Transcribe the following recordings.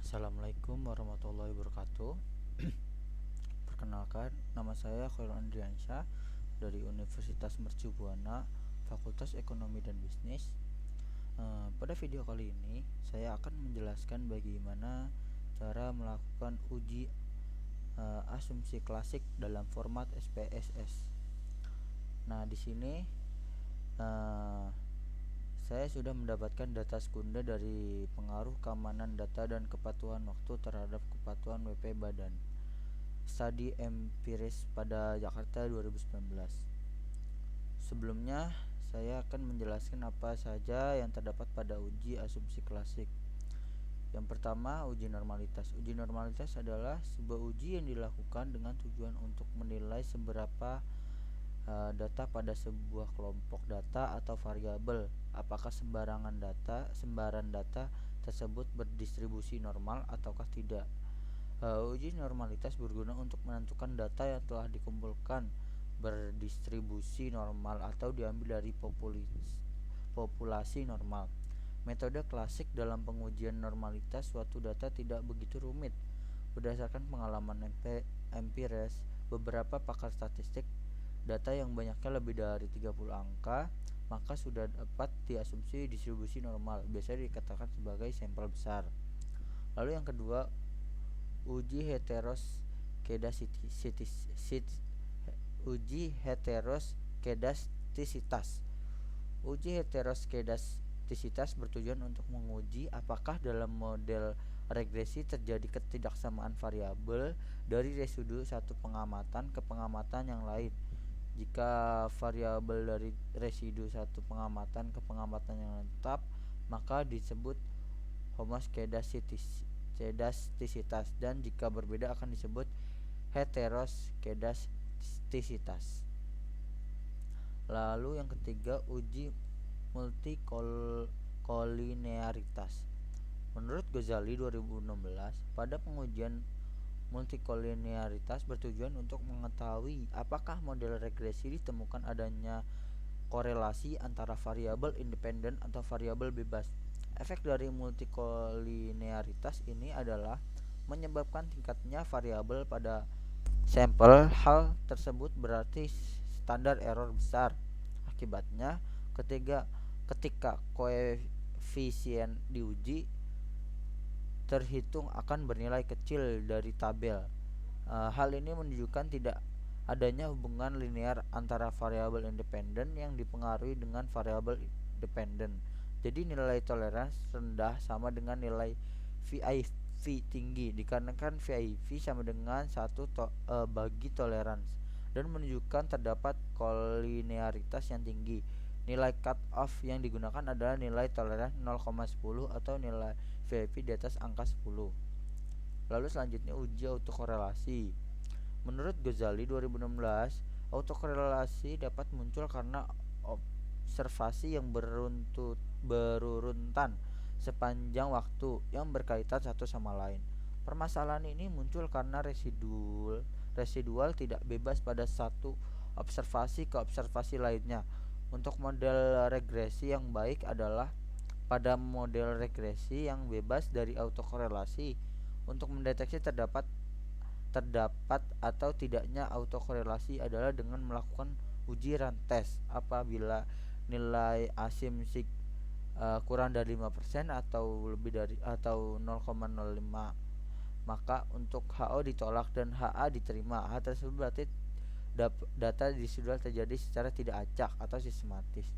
Assalamualaikum warahmatullahi wabarakatuh. Perkenalkan, nama saya Khairul Andriansyah dari Universitas Mercu Buana, Fakultas Ekonomi dan Bisnis. Pada video kali ini, saya akan menjelaskan bagaimana cara melakukan uji asumsi klasik dalam format SPSS. Nah, di sini uh, saya sudah mendapatkan data sekunder dari pengaruh keamanan data dan kepatuhan waktu terhadap kepatuhan WP Badan Studi empiris pada Jakarta 2019. Sebelumnya, saya akan menjelaskan apa saja yang terdapat pada uji asumsi klasik. Yang pertama, uji normalitas. Uji normalitas adalah sebuah uji yang dilakukan dengan tujuan untuk menilai seberapa data pada sebuah kelompok data atau variabel, apakah sembaran data tersebut berdistribusi normal ataukah tidak. Uji normalitas berguna untuk menentukan data yang telah dikumpulkan berdistribusi normal atau diambil dari populasi normal. Metode klasik dalam pengujian normalitas suatu data tidak begitu rumit. Berdasarkan pengalaman empiris beberapa pakar statistik, data yang banyaknya lebih dari 30 angka maka sudah dapat diasumsi distribusi normal, biasanya dikatakan sebagai sampel besar. Lalu yang kedua, uji heteroskedastisitas. Uji heteroskedastisitas bertujuan untuk menguji apakah dalam model regresi terjadi ketidaksamaan variabel dari residu satu pengamatan ke pengamatan yang lain. Jika variabel dari residu satu pengamatan ke pengamatan yang tetap, maka disebut homoskedastisitas, dan jika berbeda akan disebut heteroskedastisitas. Lalu yang ketiga, uji multikolinearitas. Menurut Ghazali 2016, pada pengujian multikolinearitas bertujuan untuk mengetahui apakah model regresi ditemukan adanya korelasi antara variabel independen atau variabel bebas. Efek dari multikolinearitas ini adalah menyebabkan tingkatnya variabel pada sampel. Hal tersebut berarti standar error besar. Akibatnya, ketika koefisien diuji terhitung akan bernilai kecil dari tabel. Hal ini menunjukkan tidak adanya hubungan linear antara variabel independen yang dipengaruhi dengan variabel dependen. Jadi nilai toleransi rendah sama dengan nilai VIV tinggi, dikarenakan VIV sama dengan 1 bagi toleransi, dan menunjukkan terdapat kolinearitas yang tinggi. Nilai cut off yang digunakan adalah nilai toleransi 0,10 atau nilai VIV di atas angka 10. Lalu selanjutnya, uji autokorelasi. Menurut Ghazali 2016, autokorelasi dapat muncul karena observasi yang beruruntan sepanjang waktu yang berkaitan satu sama lain. Permasalahan ini muncul karena residual tidak bebas pada satu observasi ke observasi lainnya. Untuk model regresi yang baik adalah pada model regresi yang bebas dari autokorelasi. Untuk mendeteksi terdapat atau tidaknya autokorelasi adalah dengan melakukan uji rantes. Apabila nilai asumsi kurang dari 5% atau lebih dari atau 0,05, maka untuk HO ditolak dan HA diterima. Hal tersebut berarti data sudah terjadi secara tidak acak atau sistematis.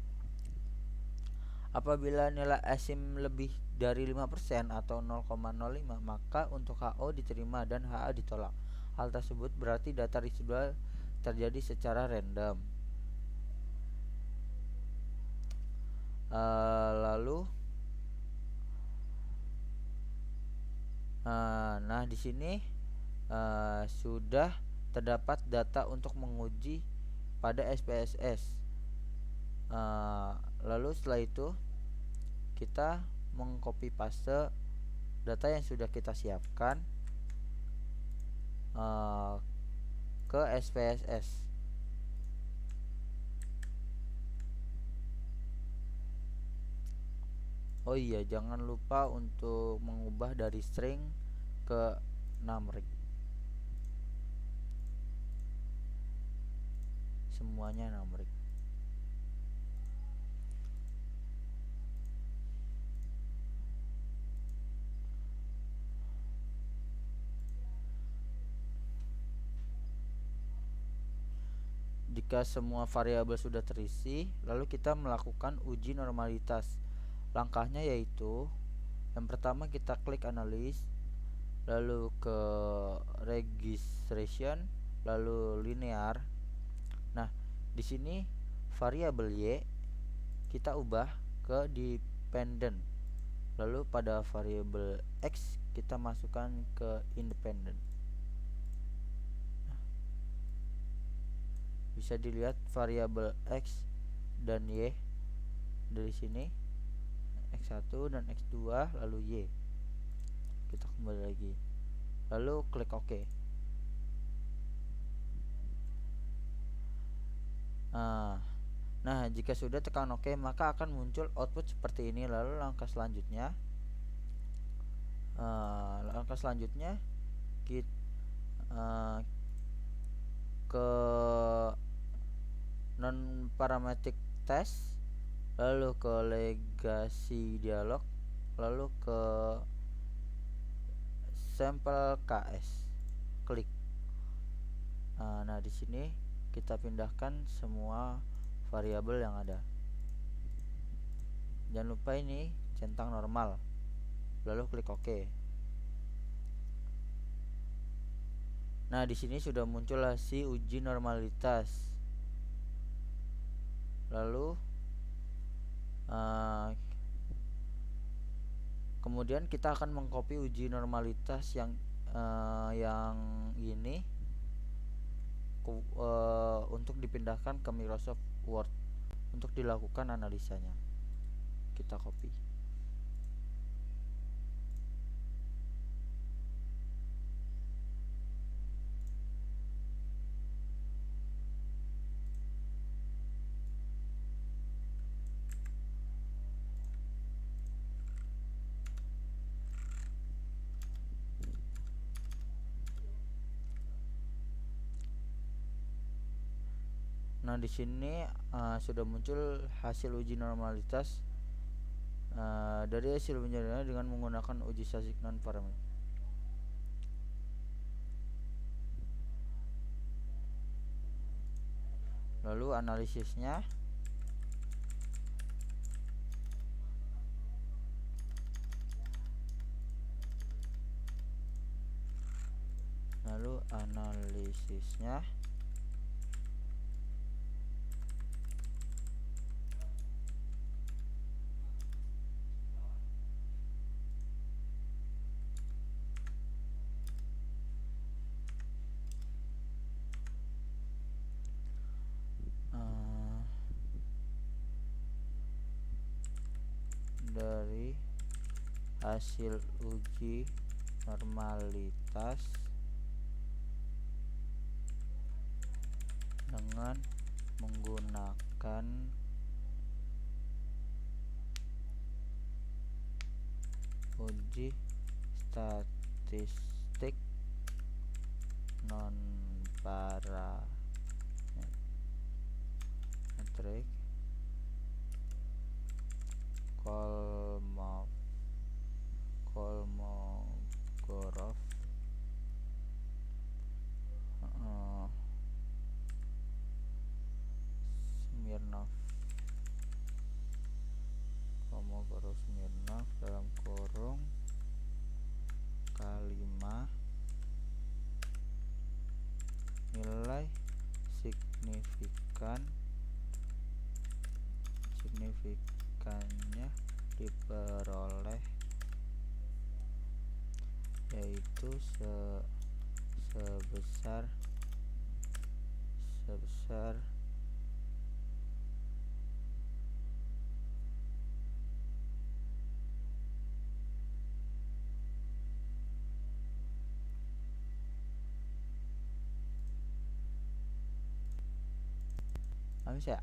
Apabila nilai asim lebih dari 5% atau 0,05, maka untuk HO diterima dan HA ditolak. Hal tersebut berarti data residual terjadi secara random. Lalu nah di sini sudah terdapat data untuk menguji pada SPSS. Lalu setelah itu kita mengcopy paste data yang sudah kita siapkan ke SPSS. Oh iya, jangan lupa untuk mengubah dari string ke numeric. Semuanya numeric. Jika semua variabel sudah terisi, lalu kita melakukan uji normalitas. Langkahnya yaitu yang pertama kita klik analysis, lalu ke registration, lalu linear. Nah, di sini variabel y kita ubah ke dependent. Lalu pada variabel x kita masukkan ke independent. Bisa dilihat variabel x dan y dari sini, x1 dan x2 lalu y. Kita kembali lagi, lalu klik OK. Nah, jika sudah tekan OK, maka akan muncul output seperti ini. Lalu langkah selanjutnya kita ke non parametric test, lalu ke legacy dialog, lalu ke sampel KS, klik. Nah, di sini kita pindahkan semua variabel yang ada. Jangan lupa ini centang normal, lalu klik OK. Nah, di sini sudah muncul hasil uji normalitas. Lalu kemudian kita akan mengcopy uji normalitas yang ini untuk dipindahkan ke Microsoft Word untuk dilakukan analisanya. Kita copy. Nah, di sini sudah muncul hasil uji normalitas dari hasil penjelasan dengan menggunakan uji statistik non parameter. Lalu analisisnya, dari hasil uji normalitas dengan menggunakan uji statistik non parametric Kolmogorov Smirnov dalam kurung K5 nilai signifikannya diperoleh yaitu sebesar bisa